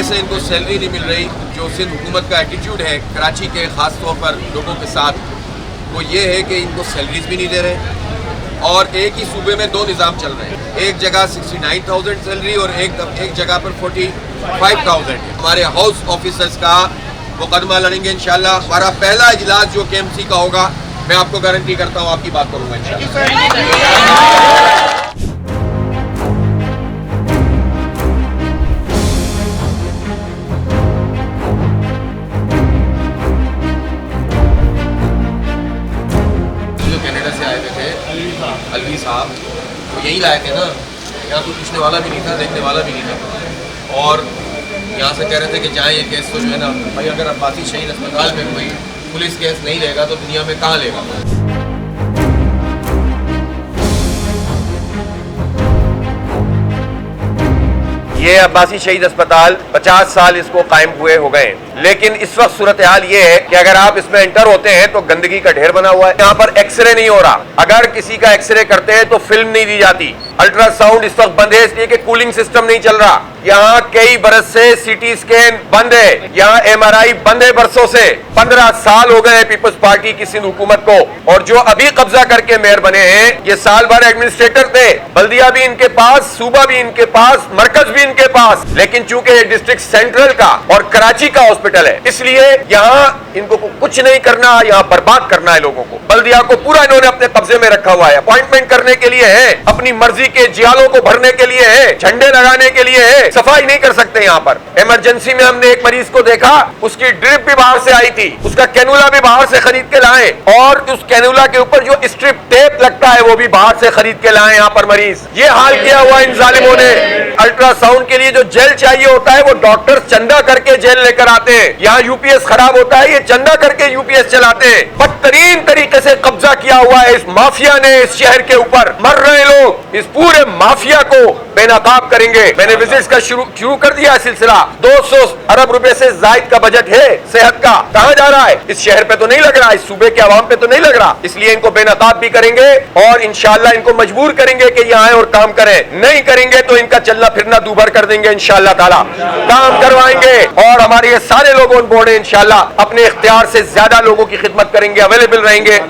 से इनको सैलरी नहीं मिल रही, जो सिंध हुकूमत का एटीट्यूड है कराची के ख़ास तौर पर लोगों के साथ, वो ये है कि इनको सैलरीज भी नहीं दे रहे और एक ही सूबे में दो निज़ाम चल रहे हैं। एक जगह 69,000 सैलरी और एक जगह पर 45,000। हमारे हाउस ऑफिसर्स का मुकदमा लड़ेंगे इंशाल्लाह। हमारा पहला इजलास जो KMC का होगा, मैं आपको गारंटी करता हूँ आपकी बात करूँगा इंशाल्लाह। अलवी साहब तो यही लाए थे ना, यहाँ कोई पूछने वाला भी नहीं था, देखने वाला भी नहीं था, और यहाँ से कह रहे थे कि जाएँ ये केस तो जो है ना भाई, अगर अब्बासी शहीद अस्पताल में कोई पुलिस केस नहीं लेगा तो दुनिया में कहाँ लेगा। ये अब्बासी शहीद अस्पताल 50 साल इसको कायम हुए हो गए, लेकिन इस वक्त सूरत हाल ये है कि अगर आप इसमें एंटर होते हैं तो गंदगी का ढेर बना हुआ है। यहाँ पर एक्सरे नहीं हो रहा, अगर किसी का एक्सरे करते हैं तो फिल्म नहीं दी जाती। अल्ट्रासाउंड इस वक्त बंद है इसलिए कि कूलिंग सिस्टम नहीं चल रहा। यहाँ कई बरस से CT स्कैन बंद है, यहाँ MRI बंद है बरसों से। 15 साल हो गए पीपल्स पार्टी की सिंध हुकूमत को, और जो अभी कब्जा करके मेयर बने हैं ये साल भर एडमिनिस्ट्रेटर थे। बल्दिया भी इनके पास, सूबा भी इनके पास, मरकज भी इनके पास, लेकिन चूंकि ये डिस्ट्रिक्ट सेंट्रल का और कराची का हॉस्पिटल है इसलिए यहाँ इनको कुछ नहीं करना, यहाँ बर्बाद करना है लोगों को। बल्दिया को पूरा इन्होंने अपने कब्जे में रखा हुआ है। अपॉइंटमेंट करने के लिए है, अपनी मर्जी के जियालों को भरने के लिए है, झंडे लगाने के लिए है, सफाई नहीं कर सकते। यहाँ पर इमरजेंसी में हमने एक मरीज को देखा, उसकी ड्रिप भी बाहर से आई थी, उसका कैनुला भी बाहर से खरीद के लाए, और उस कैनुला के ऊपर जो स्ट्रिप टेप लगता है वो भी बाहर से खरीद के लाए यहाँ पर मरीज। ये हाल किया हुआ इन जालिमों ने। अल्ट्रासाउंड के लिए जो जेल चाहिए होता है वो डॉक्टर चंदा करके जेल लेकर आते हैं। यहाँ UPS खराब होता है, ये चंदा करके UPS चलाते हैं। बदतरीन तरीके से कब्जा किया हुआ है इस माफिया ने इस शहर के ऊपर। मर रहे लोग, इस पूरे माफिया को बेनकाब करेंगे। मैंने विजिट्स का शुरू कर दिया सिलसिला। 200 अरब रुपए से जायद का बजट है सेहत का, कहां जा रहा है? इस शहर पे तो नहीं लग रहा, इस सूबे के आवाम पे तो नहीं लग रहा। इसलिए इनको बेनकाब भी करेंगे और इंशाल्लाह इनको मजबूर करेंगे कि यहाँ आए और काम करें। नहीं करेंगे तो इनका चलना फिरना दूभर कर देंगे इंशाल्लाह ताला। काम करवाएंगे और हमारे ये सारे लोग ऑन बोर्ड हैं इंशाल्लाह। अपने इख्तियार से ज्यादा लोगों की खिदमत करेंगे, अवेलेबल रहेंगे।